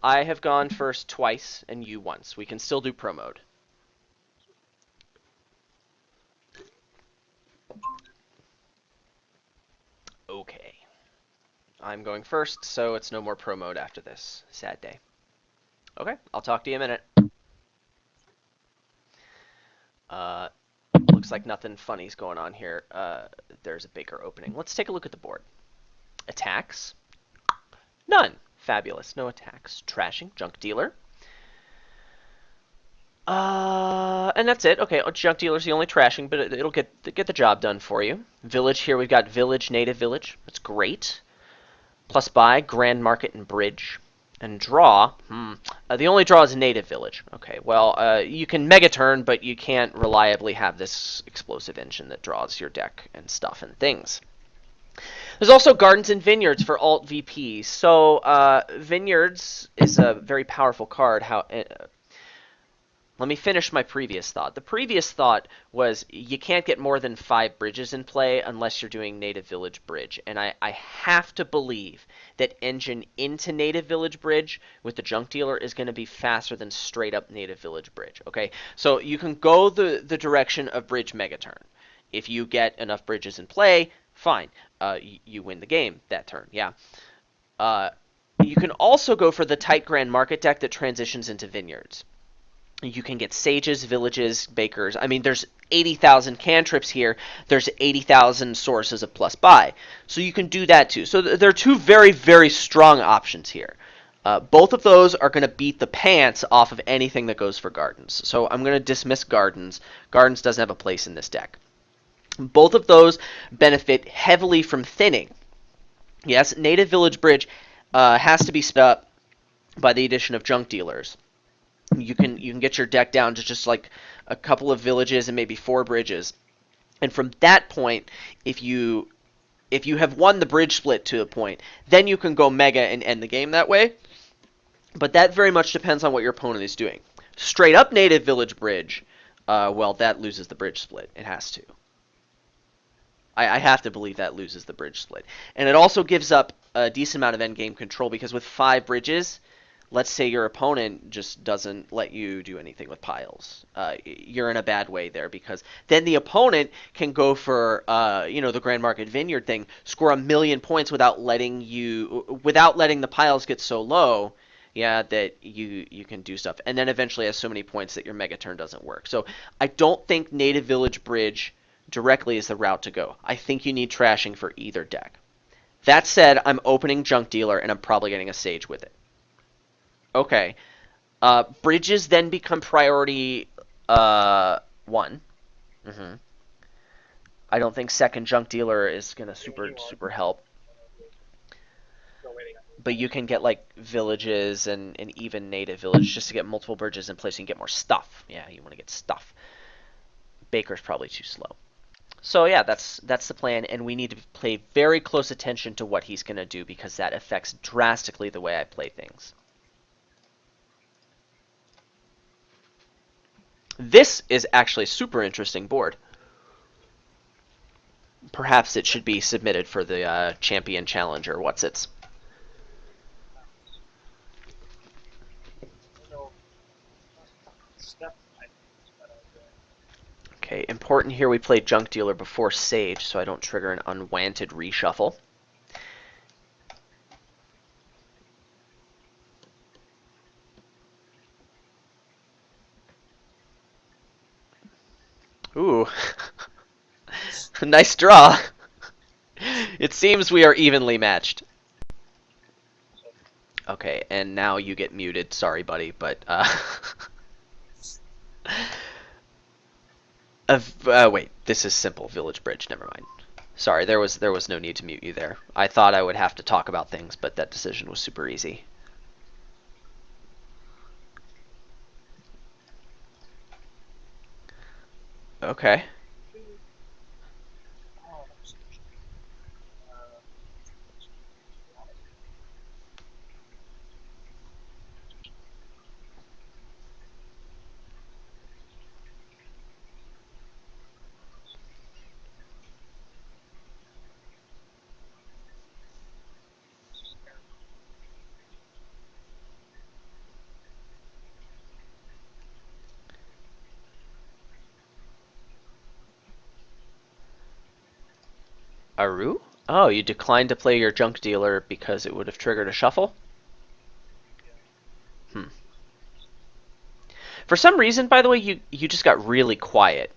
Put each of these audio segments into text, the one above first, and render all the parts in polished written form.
I have gone first twice and you once. We can still do pro mode. Okay. I'm going first, so it's no more pro mode after this. Sad day. Okay, I'll talk to you in a minute. Uh, looks like nothing funny's going on here. There's a Baker opening. Let's take a look at the board. Attacks? None. Fabulous. No attacks. Trashing? Junk dealer? And that's it. Okay, junk dealer's the only trashing, but it'll get the job done for you. Village here, we've got village, native village. That's great. Plus buy, grand market, and bridge. And draw. The only draw is native village. Okay, well, you can mega turn, but you can't reliably have this explosive engine that draws your deck and stuff and things. There's also Gardens and Vineyards for alt VP. So Vineyards is a very powerful card. Let me finish my previous thought. The previous thought was you can't get more than 5 bridges in play unless you're doing Native Village Bridge. And I have to believe that engine into Native Village Bridge with the Junk Dealer is going to be faster than straight up Native Village Bridge. Okay, so you can go the direction of Bridge Megaturn. If you get enough bridges in play, fine. You win the game that turn, yeah. You can also go for the tight Grand Market deck that transitions into Vineyards. You can get sages, villages, bakers. I mean, there's 80,000 cantrips here. There's 80,000 sources of plus buy. So you can do that too. So there are two very, very strong options here. Both of those are going to beat the pants off of anything that goes for gardens. So I'm going to dismiss gardens. Gardens doesn't have a place in this deck. Both of those benefit heavily from thinning. Yes, Native Village Bridge has to be sped up by the addition of junk dealers. You can get your deck down to just like a couple of villages and maybe 4 bridges. And from that point, if you have won the bridge split to a point, then you can go mega and end the game that way. But that very much depends on what your opponent is doing. Straight up native village bridge, well, that loses the bridge split. It has to. I have to believe that loses the bridge split. And it also gives up a decent amount of endgame control because with 5 bridges, let's say your opponent just doesn't let you do anything with piles. You're in a bad way there because then the opponent can go for the Grand Market Vineyard thing, score 1,000,000 points without letting the piles get so low, yeah, that you can do stuff. And then eventually has so many points that your mega turn doesn't work. So I don't think Native Village Bridge directly is the route to go. I think you need trashing for either deck. That said, I'm opening Junk Dealer and I'm probably getting a Sage with it. Okay. Bridges then become priority 1. Mm-hmm. I don't think second Junk Dealer is going to super help. But you can get like villages and even native village just to get multiple bridges in place so you can get more stuff. Yeah, you want to get stuff. Baker's probably too slow. So yeah, that's the plan, and we need to pay very close attention to what he's going to do because that affects drastically the way I play things. This is actually a super interesting board. Perhaps it should be submitted for the champion challenger. What's its? Okay, important here we play Junk Dealer before Sage so I don't trigger an unwanted reshuffle. Ooh. Nice draw. It seems we are evenly matched. Okay, and now you get muted. Sorry, buddy, but wait, this is simple village bridge. Never mind. Sorry, there was no need to mute you there. I thought I would have to talk about things, but that decision was super easy. Okay. Aru? Oh, you declined to play your junk dealer because it would have triggered a shuffle? Hmm. For some reason, by the way, you just got really quiet.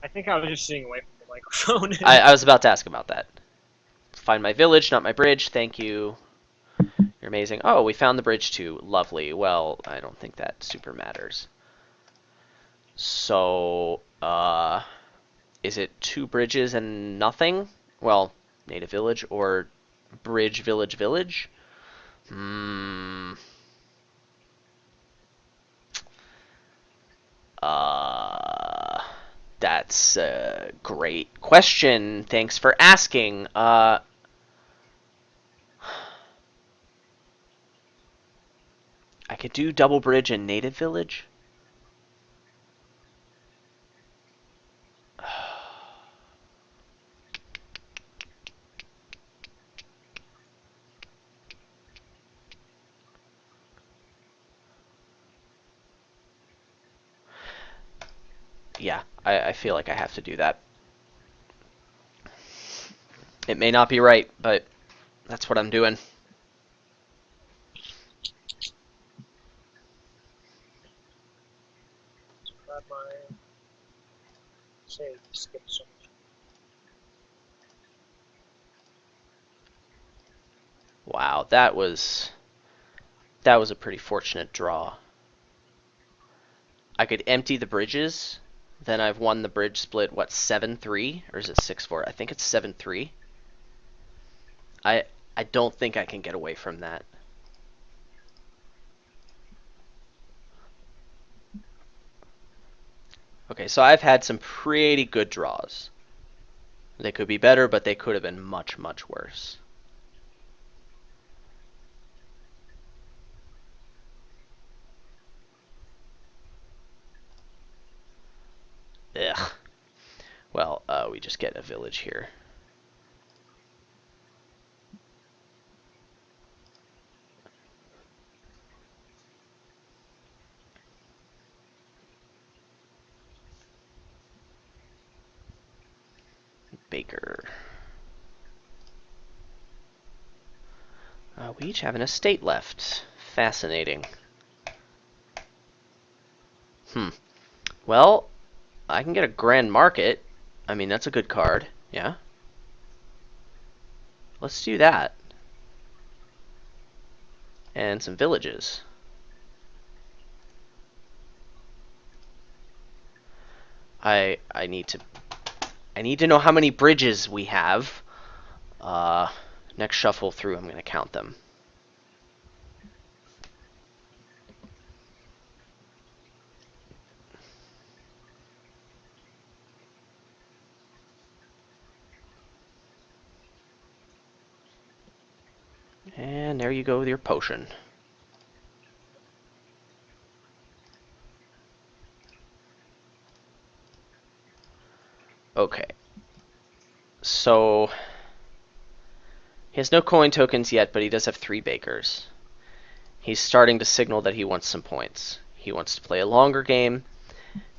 I think I was just sitting away from the microphone. I was about to ask about that. Find my village, not my bridge. Thank you. You're amazing. Oh, we found the bridge too. Lovely. Well, I don't think that super matters. So, is it two bridges and nothing? Well, native village or bridge, village, village? Hmm. Uh, that's a great question. Thanks for asking. I could do double bridge and native village. Yeah, I feel like I have to do that. It may not be right, but that's what I'm doing. Grab my save. Skip so much. Wow, that was a pretty fortunate draw. I could empty the bridges. Then I've won the bridge split, what, 7-3? Or is it 6-4? I think it's 7-3. I I don't think I can get away from that. Okay, so I've had some pretty good draws. They could be better, but they could have been much, much worse. Ugh. Well, we just get a village here. Baker. We each have an estate left. Fascinating. Hmm. Well, I can get a Grand Market. I mean, that's a good card. Yeah. Let's do that. And some villages. I need to know how many bridges we have. Uh, Next shuffle through, I'm gonna count them. And there you go with your potion. Okay. So he has no coin tokens yet, but he does have 3 bakers. He's starting to signal that he wants some points. He wants to play a longer game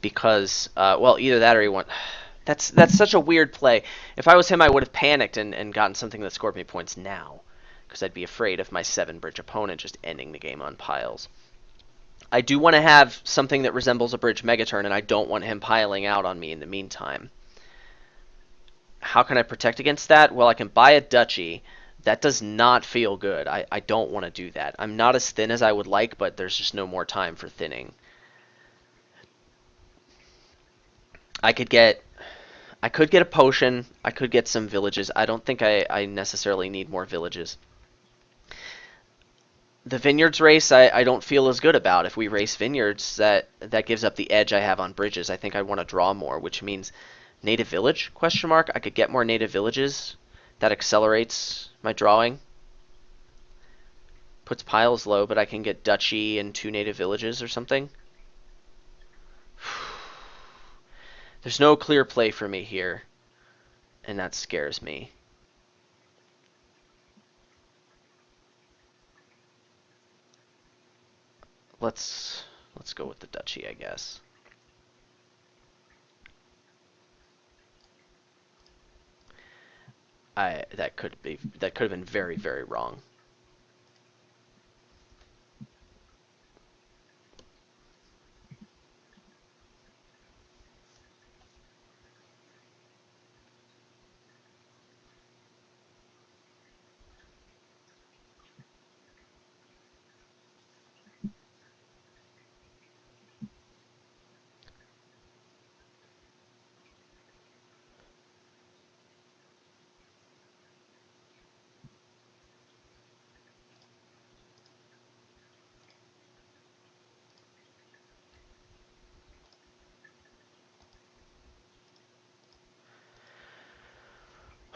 because, well, either that or he wants. That's such a weird play. If I was him, I would have panicked and gotten something that scored me points now, because I'd be afraid of my 7 bridge opponent just ending the game on piles. I do want to have something that resembles a bridge megaturn, and I don't want him piling out on me in the meantime. How can I protect against that? Well, I can buy a duchy. That does not feel good. I don't want to do that. I'm not as thin as I would like, but there's just no more time for thinning. I could get I could get a potion. I could get some villages. I don't think I necessarily need more villages. The vineyards race, I don't feel as good about. If we race vineyards, that gives up the edge I have on bridges. I think I want to draw more, which means native village, question mark. I could get more native villages. That accelerates my drawing. Puts piles low, but I can get duchy and 2 native villages or something. There's no clear play for me here, and that scares me. Let's go with the duchy, I guess. That could have been very, very wrong.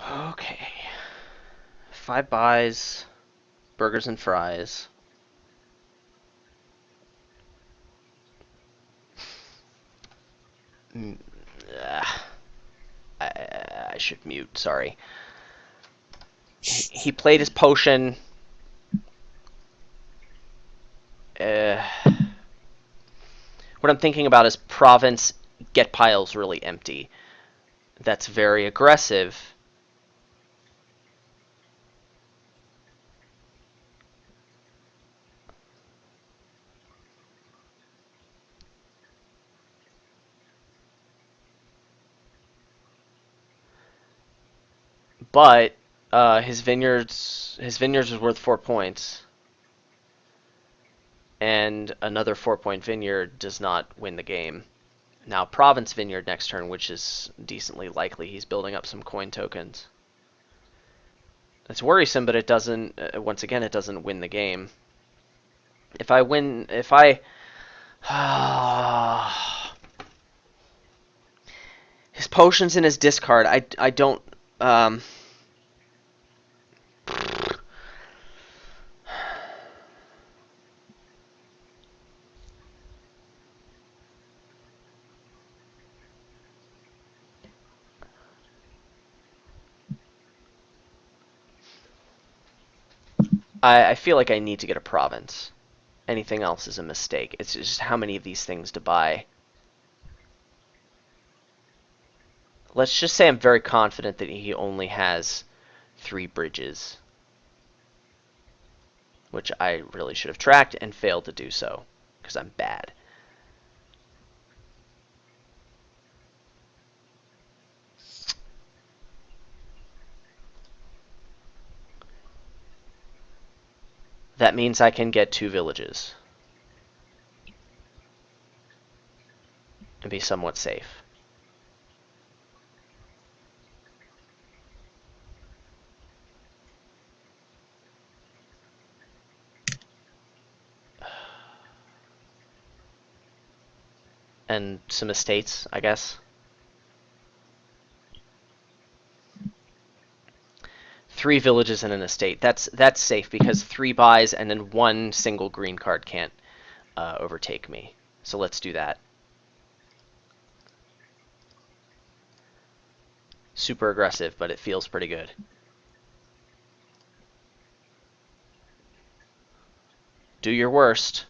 Okay. 5 buys, burgers and fries. Mm, I should mute. Sorry. He played his potion. Uh, what I'm thinking about is province get piles really empty. That's very aggressive. But his vineyards is worth 4 points, and another 4 point vineyard does not win the game. Now province vineyard next turn, which is decently likely. He's building up some coin tokens. It's worrisome, but it doesn't. Once again, it doesn't win the game. If I win, if I his potions in his discard, I don't. I feel like I need to get a province. Anything else is a mistake. It's just how many of these things to buy. Let's just say I'm very confident that he only has 3 bridges, which I really should have tracked and failed to do so because I'm bad. That means I can get 2 villages and be somewhat safe. And some estates, I guess. 3 villages and an estate. That's safe because 3 buys and then 1 single green card can't overtake me. So let's do that. Super aggressive, but it feels pretty good. Do your worst.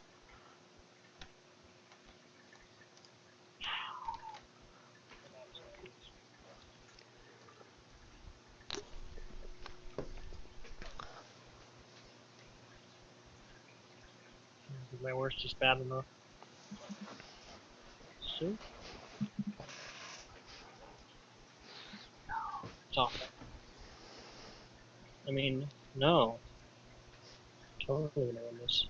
My worst is bad enough. So, it's awful. I mean, no. Totally gonna win this.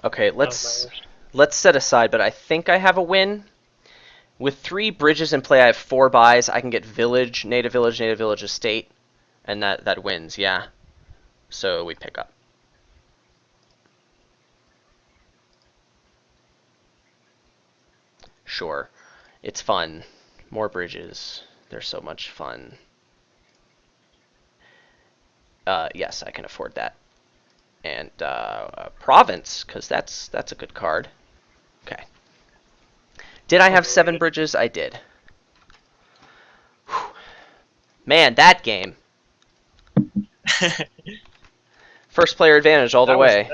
Okay, That was my let's worst. let's set aside, but I think I have a win. With 3 bridges in play, I have 4 buys. I can get village, native village, estate, and that wins, yeah. So we pick up. Sure. It's fun. More bridges. They're so much fun. Yes, I can afford that. And province, because that's a good card. Okay. Did I have 7 Overrated. bridges? I did. Whew. Man, that game. First player advantage all the That was way.